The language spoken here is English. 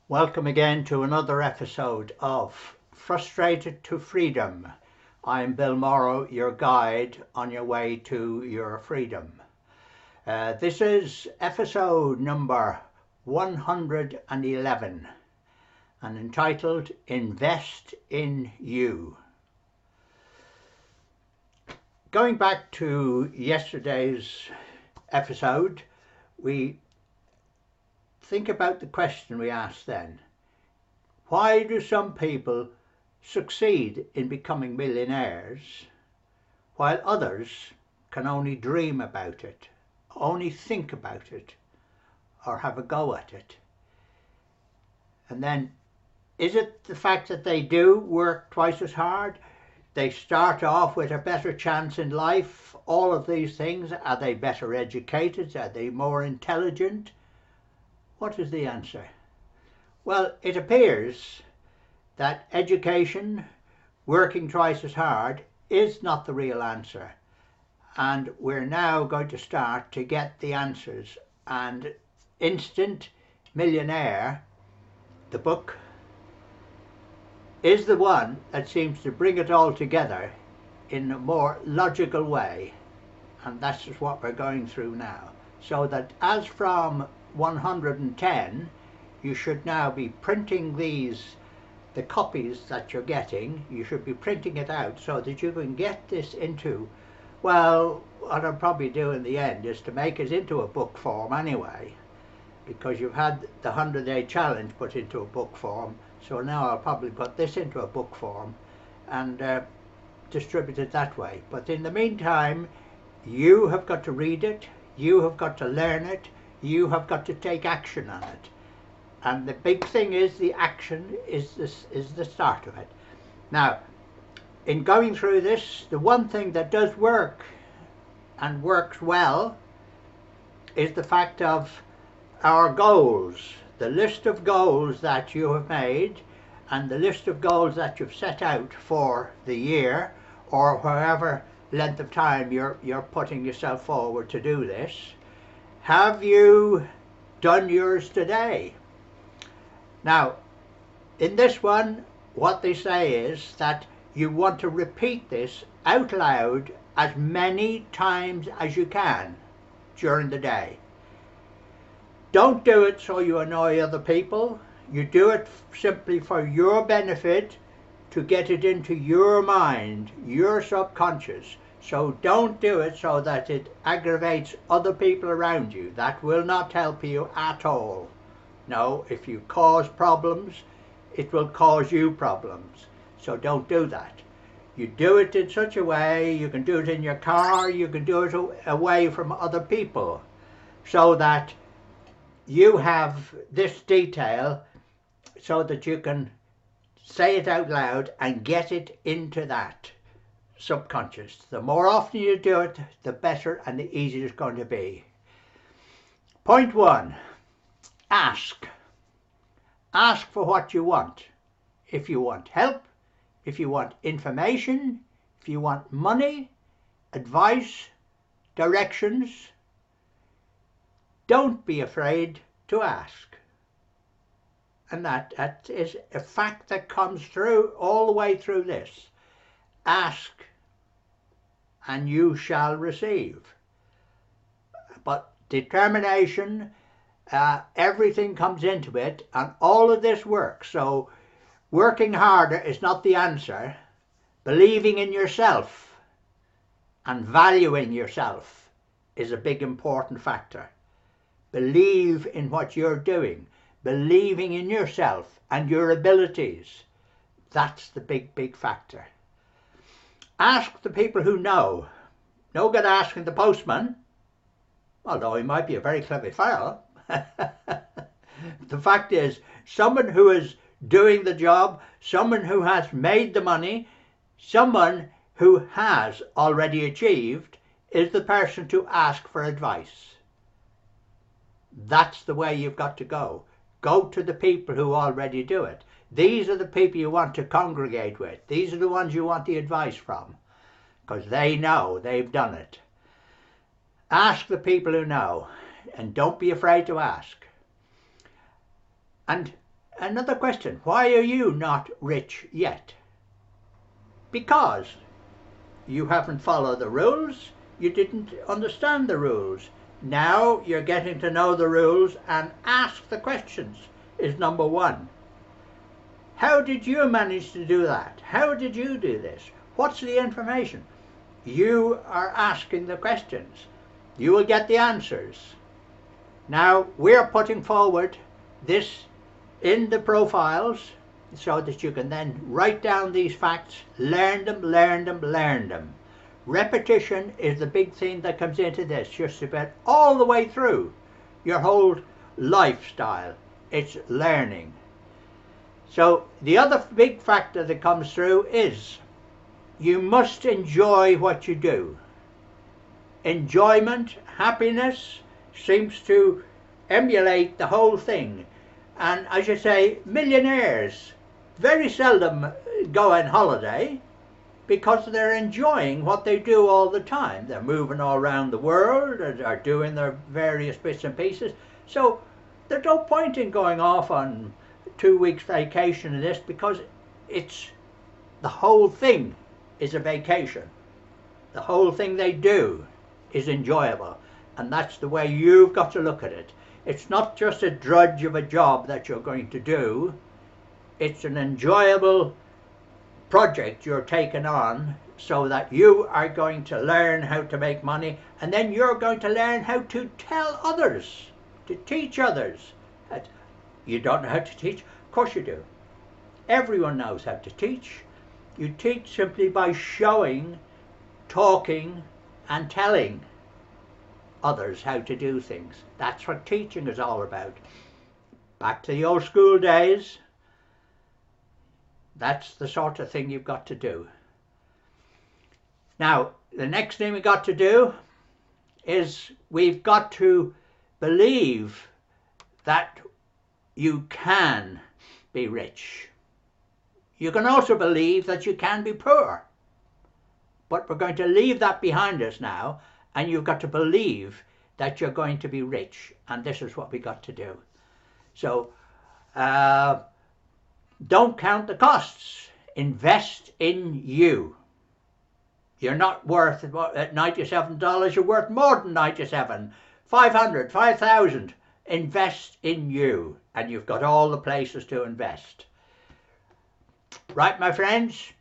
Welcome again to another episode of Frustrated to Freedom. I'm Bill Morrow, your guide on your way to your freedom. This is episode number 111 and entitled Invest in You. Going back to yesterday's episode, we think about the question we asked then. Why do some people succeed in becoming millionaires while others can only dream about it, only think about it, or have a go at it? And then, is it the fact that they do work twice as hard? They start off with a better chance in life, all of these things. Are they better educated? Are they more intelligent? What is the answer? Well, it appears that education, working twice as hard, is not the real answer. And we're now going to start to get the answers. And Instant Millionaire, the book, is the one that seems to bring it all together in a more logical way. And that's just what we're going through now. So that as from 110, you should now be printing the copies that you're getting. You should be printing it out so that you can get this into, well, what I'll probably do in the end is to make it into a book form anyway, because you've had the 100-day challenge put into a book form. So now I'll probably put this into a book form and distribute it that way. But in the meantime, you have got to read it, you have got to learn it, you have got to take action on it. And the big thing is the action is the start of it. Now, in going through this, the one thing that does work and works well is the fact of our goals, the list of goals that you have made and the list of goals that you've set out for the year or whatever length of time you're putting yourself forward to do this. Have you done yours today? Now, in this one, what they say is that you want to repeat this out loud as many times as you can during the day. Don't do it so you annoy other people. You do it simply for your benefit, to get it into your mind, your subconscious. So don't do it so that it aggravates other people around you. That will not help you at all. No, if you cause problems, it will cause you problems. So don't do that. You do it in such a way, you can do it in your car, you can do it away from other people, so that you have this detail so that you can say it out loud and get it into that subconscious. The more often you do it, the better and the easier it's going to be. Point one, ask. Ask for what you want. If you want help, if you want information, if you want money, advice, directions, don't be afraid to ask. And that is a fact that comes through all the way through this. Ask and you shall receive. But determination, everything comes into it, and all of this works. So working harder is not the answer. Believing in yourself and valuing yourself is a big important factor. Believe in what you're doing. Believing in yourself and your abilities. That's the big factor. Ask the people who know. No good asking the postman, although he might be a very clever fellow. The fact is, someone who is doing the job, someone who has made the money, someone who has already achieved, is the person to ask for advice. That's the way you've got to go. Go to the people who already do it. These are the people you want to congregate with. These are the ones you want the advice from, because they know, they've done it. Ask the people who know, and don't be afraid to ask. And Another question, why are you not rich yet? Because you haven't followed the rules, you didn't understand the rules. Now you're getting to know the rules and ask the questions is number one. How did you manage to do that? How did you do this? What's the information? You are asking the questions. You will get the answers. Now we're putting forward this in the profiles so that you can then write down these facts, learn them, learn them, learn them. Repetition is the big thing that comes into this, just about all the way through your whole lifestyle. It's learning. So the other big factor that comes through is you must enjoy what you do. Enjoyment, happiness seems to emulate the whole thing. And as you say, millionaires very seldom go on holiday because they're enjoying what they do all the time. They're moving all around the world, are doing their various bits and pieces. So there's no point in going off on 2 weeks vacation and this, because it's the whole thing is a vacation. The whole thing they do is enjoyable, and that's the way you've got to look at it. It's not just a drudge of a job that you're going to do. It's an enjoyable project you're taking on so that you are going to learn how to make money, and then you're going to learn how to tell others, to teach others. You don't know how to teach? Of course you do. Everyone knows how to teach. You teach simply by showing, talking and telling others how to do things. That's what teaching is all about. Back to the old school days, that's the sort of thing you've got to do. Now, the next thing we've got to do is we've got to believe that you can be rich. You can also believe that you can be poor. But we're going to leave that behind us now, and you've got to believe that you're going to be rich, and this is what we got to do. So don't count the costs. Invest in you. You're not worth at $97, you're worth more than 97, 500, 5,000. Invest in you, and you've got all the places to invest. Right, my friends?